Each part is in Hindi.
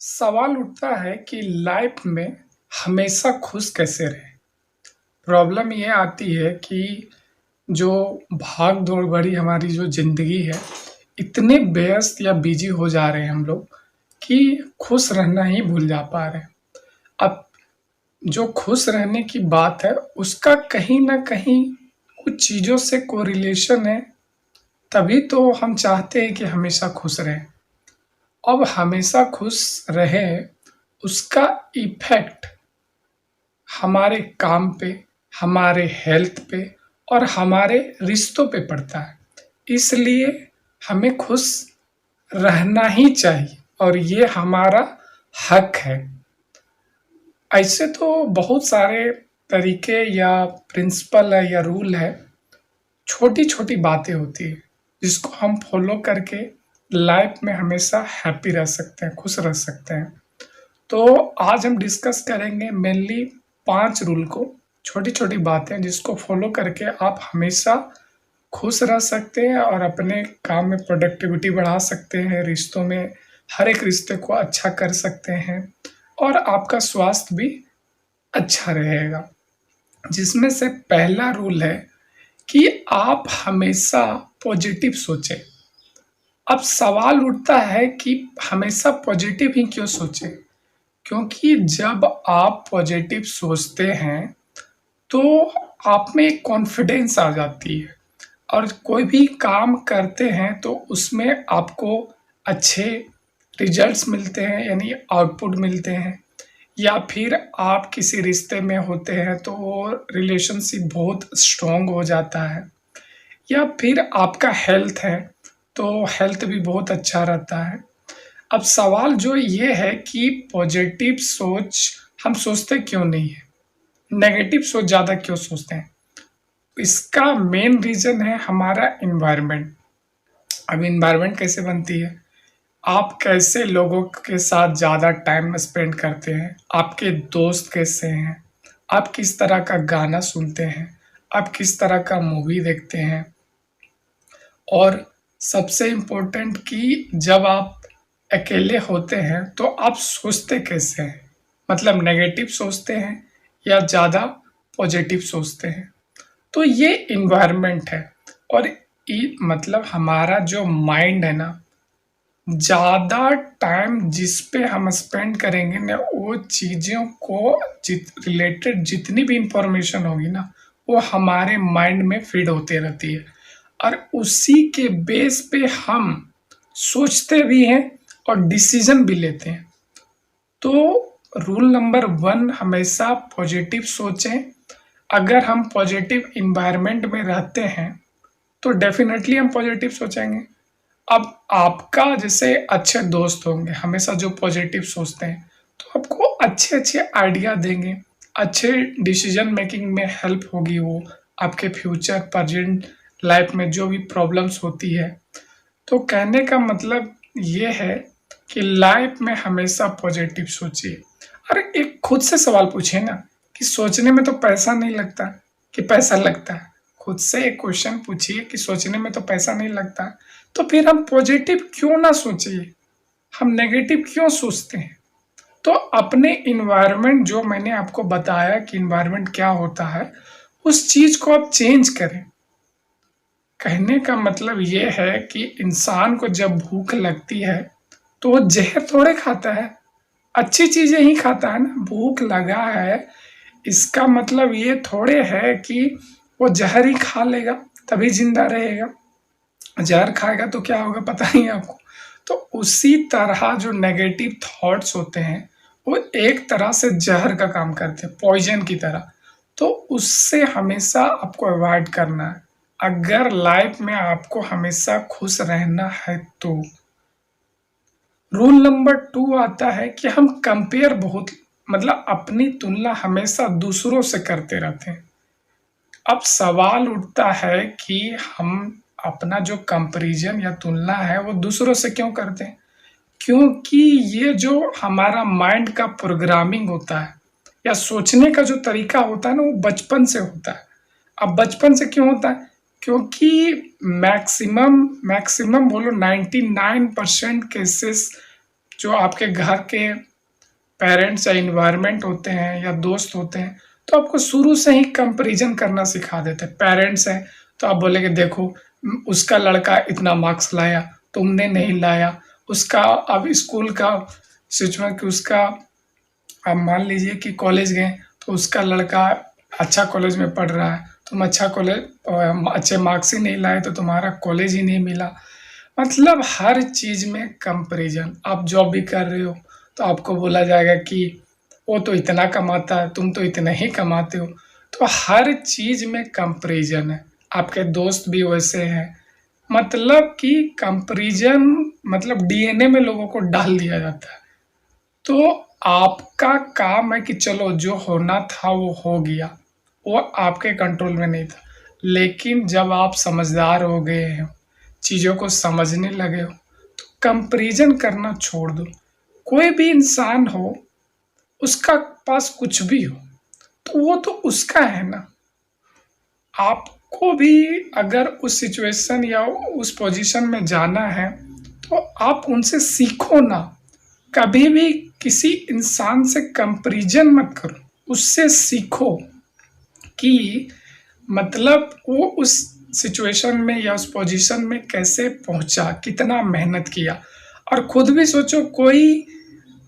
सवाल उठता है कि लाइफ में हमेशा खुश कैसे रहें? प्रॉब्लम ये आती है कि जो भाग-दौड़ भरी हमारी जो ज़िंदगी है, इतने व्यस्त या बिज़ी हो जा रहे हैं हम लोग कि खुश रहना ही भूल जा पा रहे हैं। अब जो खुश रहने की बात है, उसका कहीं न कहीं कुछ चीज़ों से कोरिलेशन है, तभी तो हम चाहते हैं कि हमेशा खुश रहें। अब हमेशा खुश रहें, उसका इफ़ेक्ट हमारे काम पे, हमारे हेल्थ पे और हमारे रिश्तों पे पड़ता है। इसलिए हमें खुश रहना ही चाहिए और ये हमारा हक है। ऐसे तो बहुत सारे तरीके या प्रिंसिपल है या रूल है, छोटी-छोटी बातें होती हैं, जिसको हम फ़ॉलो करके लाइफ़ में हमेशा हैप्पी रह सकते हैं, खुश रह सकते हैं। तो आज हम डिस्कस करेंगे मेनली 5 रूल को, छोटी-छोटी बातें जिसको फ़ॉलो करके आप हमेशा खुश रह सकते हैं और अपने काम में प्रोडक्टिविटी बढ़ा सकते हैं, रिश्तों में हर एक रिश्ते को अच्छा कर सकते हैं और आपका स्वास्थ्य भी अच्छा रहेगा। जिसमें से पहला रूल है कि आप हमेशा पॉज़िटिव सोचें। अब सवाल उठता है कि हमेशा पॉज़िटिव ही क्यों सोचें? क्योंकि जब आप पॉजिटिव सोचते हैं, तो आप में एक कॉन्फिडेंस आ जाती है और कोई भी काम करते हैं तो उसमें आपको अच्छे रिजल्ट्स मिलते हैं यानी आउटपुट मिलते हैं या फिर आप किसी रिश्ते में होते हैं तो वो रिलेशनशिप बहुत स्ट्रॉन्ग हो जाता है या फिर आपका हेल्थ है, तो हेल्थ भी बहुत अच्छा रहता है। अब सवाल जो ये है कि पॉजिटिव सोच हम सोचते क्यों नहीं हैं? नेगेटिव सोच ज़्यादा क्यों सोचते हैं? इसका मेन रीज़न है हमारा एनवायरनमेंट। अब एनवायरनमेंट कैसे बनती है? आप कैसे लोगों के साथ ज़्यादा टाइम स्पेंड करते हैं? आपके दोस्त कैसे हैं? आप किस तरह का गाना सुनते हैं? आप किस तरह का मूवी देखते हैं? और सबसे इम्पोर्टेंट कि जब आप अकेले होते हैं तो आप सोचते कैसे हैं? मतलब नेगेटिव सोचते हैं या ज़्यादा पॉजिटिव सोचते हैं? तो ये एनवायरनमेंट है और मतलब हमारा जो माइंड है ना, ज़्यादा टाइम जिस पे हम स्पेंड करेंगे ना, वो चीज़ों को रिलेटेड जितनी भी इंफॉर्मेशन होगी ना, वो हमारे माइंड में फीड होती रहती है और उसी के बेस पे हम सोचते भी हैं और डिसीजन भी लेते हैं। तो रूल नंबर 1 हमेशा पॉजिटिव सोचें। अगर हम पॉजिटिव एनवायरनमेंट में रहते हैं, तो डेफ़िनेटली हम पॉजिटिव सोचेंगे। अब आपका जैसे अच्छे दोस्त होंगे, हमेशा जो पॉजिटिव सोचते हैं, तो आपको अच्छे-अच्छे आइडिया देंगे, अच्छे डिसीज़न मेकिंग में हेल्प होगी वो, आपके फ्यूचर, प्रेज़ेंट लाइफ़ में जो भी प्रॉब्लम्स होती है। तो कहने का मतलब ये है कि लाइफ़ में हमेशा पॉजिटिव सोचिए। अरे एक खुद से सवाल पूछिए ना कि सोचने में तो पैसा नहीं लगता कि पैसा लगता है? खुद से एक क्वेश्चन पूछिए कि सोचने में तो पैसा नहीं लगता, तो फिर हम पॉजिटिव क्यों ना सोचिए? हम नेगेटिव क्यों सोचते हैं? तो अपने एनवायरनमेंट जो मैंने आपको बताया कि एनवायरनमेंट क्या होता है, उस चीज़ को आप चेंज करें। कहने का मतलब ये है कि इंसान को जब भूख लगती है, तो वो ज़हर थोड़े खाता है, अच्छी चीज़ें ही खाता है ना। भूख लगा है, इसका मतलब ये थोड़े है कि वो ज़हर ही खा लेगा, तभी ज़िंदा रहेगा। ज़हर खाएगा तो क्या होगा पता नहीं है आपको। तो उसी तरह जो नेगेटिव थॉट्स होते हैं, वो एक तरह से ज़हर का काम करते हैं, पॉइज़न की तरह। तो उससे हमेशा आपको अवॉइड करना है, अगर लाइफ़ में आपको हमेशा खुश रहना है तो। रूल नंबर 2 आता है कि हम कंपेयर बहुत मतलब अपनी तुलना हमेशा दूसरों से करते रहते हैं। अब सवाल उठता है कि हम अपना जो कंपैरिज़न या तुलना है वो दूसरों से क्यों करते हैं? क्योंकि ये जो हमारा माइंड का प्रोग्रामिंग होता है या सोचने का जो तरीका होता है ना, वो बचपन से होता है। अब बचपन से क्यों होता है? क्योंकि मैक्सिमम मैक्सिमम बोलो 99% केसेस जो आपके घर के पेरेंट्स या एनवायरनमेंट होते हैं या दोस्त होते हैं, तो आपको शुरू से ही कंपैरिज़न करना सिखा देते हैं। पेरेंट्स हैं, तो आप बोलेंगे देखो उसका लड़का इतना मार्क्स लाया, तुमने नहीं लाया। उसका अब स्कूल का सिचुएशन कि उसका अब मान लीजिए कि कॉलेज गए, तो उसका लड़का अच्छा कॉलेज में पढ़ रहा है, तुम अच्छा कॉलेज अच्छे मार्क्स ही नहीं लाए तो तुम्हारा कॉलेज ही नहीं मिला। मतलब हर चीज़ में कंपैरिज़न। आप जॉब भी कर रहे हो, तो आपको बोला जाएगा कि वो तो इतना कमाता है, तुम तो इतना ही कमाते हो। तो हर चीज़ में कंपैरिज़न है। आपके दोस्त भी वैसे हैं। मतलब कि कंपैरिज़न मतलब डीएनए में लोगों को डाल दिया जाता है। तो आपका काम है कि चलो जो होना था वो हो गया, वो आपके कंट्रोल में नहीं था। लेकिन जब आप समझदार हो गए हो, चीज़ों को समझने लगे हो, तो कंपैरिज़न करना छोड़ दो। कोई भी इंसान हो, उसका पास कुछ भी हो, तो वो तो उसका है ना। आपको भी अगर उस सिचुएशन या उस पोजीशन में जाना है, तो आप उनसे सीखो ना। कभी भी किसी इंसान से कंपैरिजन मत करो, उससे सीखो कि मतलब वो उस सिचुएशन में या उस पोजीशन में कैसे पहुँचा, कितना मेहनत किया। और खुद भी सोचो कोई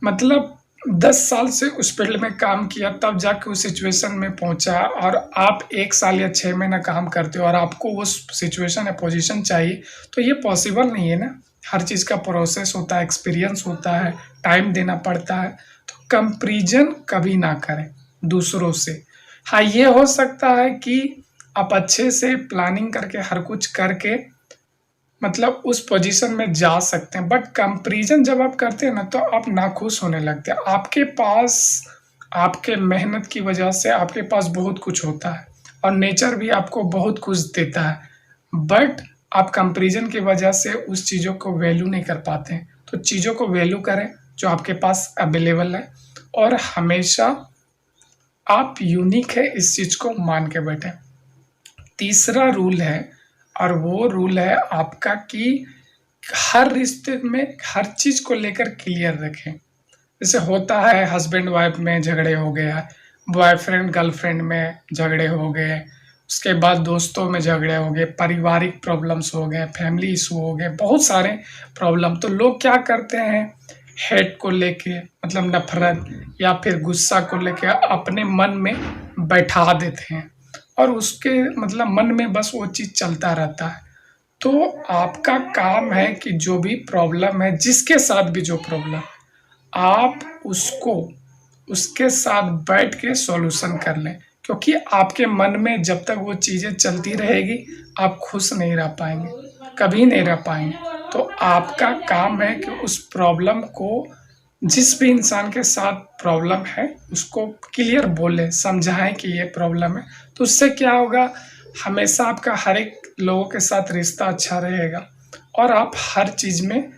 मतलब 10 साल से उस फील्ड में काम किया तब जाके उस सिचुएशन में पहुँचा और आप 1 साल या 6 महीना काम करते हो और आपको उस सिचुएशन या पोजीशन चाहिए, तो ये पॉसिबल नहीं है ना। हर चीज़ का प्रोसेस होता है, एक्सपीरियंस होता है, टाइम देना पड़ता है। तो कंपैरिज़न कभी ना करें दूसरों से। हाँ, ये हो सकता है कि आप अच्छे से प्लानिंग करके हर कुछ करके मतलब उस पोजीशन में जा सकते हैं। बट कंपैरिज़न जब आप करते हैं ना, तो आप नाखुश होने लगते हैं। आपके पास आपके मेहनत की वजह से आपके पास बहुत कुछ होता है और नेचर भी आपको बहुत कुछ देता है। बट आप कंपैरिज़न की वजह से उस चीज़ों को वैल्यू नहीं कर पाते हैं। तो चीज़ों को वैल्यू करें जो आपके पास अवेलेबल है और हमेशा आप यूनिक है इस चीज़ को मान के बैठें। तीसरा रूल है और वो रूल है आपका कि हर रिश्ते में हर चीज़ को लेकर क्लियर रखें। जैसे होता है हस्बैंड वाइफ में झगड़े हो गया, बॉयफ्रेंड गर्लफ्रेंड में झगड़े हो गए, उसके बाद दोस्तों में झगड़े हो गए, पारिवारिक प्रॉब्लम्स हो गए, फैमिली इशू हो गए, बहुत सारे प्रॉब्लम। तो लोग क्या करते हैं, हेट को लेके मतलब नफ़रत या फिर गुस्सा को लेके अपने मन में बैठा देते हैं और उसके मतलब मन में बस वो चीज़ चलता रहता है। तो आपका काम है कि जो भी प्रॉब्लम है, जिसके साथ भी जो प्रॉब्लम, आप उसको उसके साथ बैठ के सॉल्यूशन कर लें। क्योंकि आपके मन में जब तक वो चीज़ें चलती रहेगी, आप खुश नहीं रह पाएँगे, कभी नहीं रह पाएँगे। तो आपका काम है कि उस प्रॉब्लम को जिस भी इंसान के साथ प्रॉब्लम है, उसको क्लियर बोलें, समझाएँ कि ये प्रॉब्लम है। तो उससे क्या होगा, हमेशा आपका हर एक लोगों के साथ रिश्ता अच्छा रहेगा और आप हर चीज़ में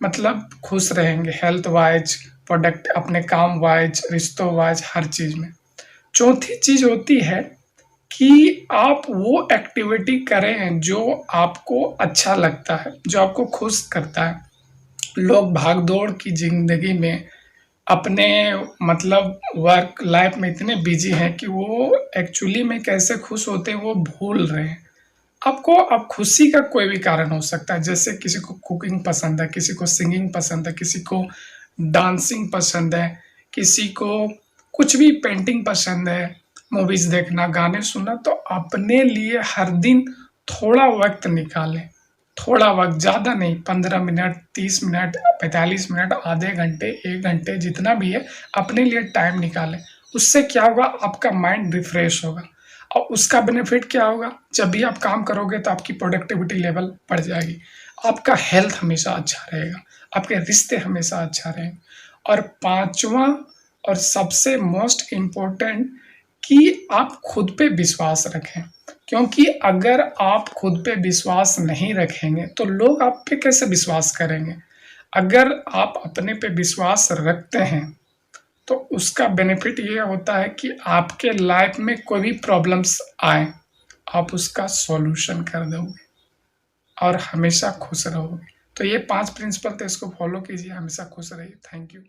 मतलब खुश रहेंगे, हेल्थ वाइज़, प्रोडक्ट अपने काम वाइज़, रिश्तों वाइज़, हर चीज़ में। चौथी चीज़ होती है कि आप वो एक्टिविटी करें जो आपको अच्छा लगता है, जो आपको खुश करता है। लोग भाग-दौड़ की ज़िंदगी में अपने मतलब वर्क लाइफ़ में इतने बिज़ी हैं कि वो एक्चुअली में कैसे खुश होते हैं, वो भूल रहे हैं। आपको अब खुशी का कोई भी कारण हो सकता है, जैसे किसी को कुकिंग पसंद है, किसी को सिंगिंग पसंद है, किसी को डांसिंग पसंद है, किसी को कुछ भी पेंटिंग पसंद है, मूवीज़ देखना, गाने सुनना। तो अपने लिए हर दिन थोड़ा वक़्त निकालें, थोड़ा वक़्त, ज़्यादा नहीं, 15 मिनट, 30 मिनट, 45 मिनट, आधे घंटे, 1 घंटे, जितना भी है, अपने लिए टाइम निकालें। उससे क्या होगा, आपका माइंड रिफ्रेश होगा और उसका बेनिफिट क्या होगा, जब भी आप काम करोगे तो आपकी प्रोडक्टिविटी लेवल बढ़ जाएगी, आपका हेल्थ हमेशा अच्छा रहेगा, आपके रिश्ते हमेशा अच्छा रहेंगे। और पाँचवाँ और सबसे मोस्ट इम्पोर्टेंट कि आप खुद पे विश्वास रखें, क्योंकि अगर आप खुद पे विश्वास नहीं रखेंगे, तो लोग आप पे कैसे विश्वास करेंगे? अगर आप अपने पे विश्वास रखते हैं, तो उसका बेनिफिट ये होता है कि आपके लाइफ में कोई भी प्रॉब्लम्स आए, आप उसका सॉल्यूशन कर दोगे और हमेशा खुश रहोगे। तो ये 5 प्रिंसिपल थे, इसको फॉलो कीजिए, हमेशा खुश रहिए। Thank you.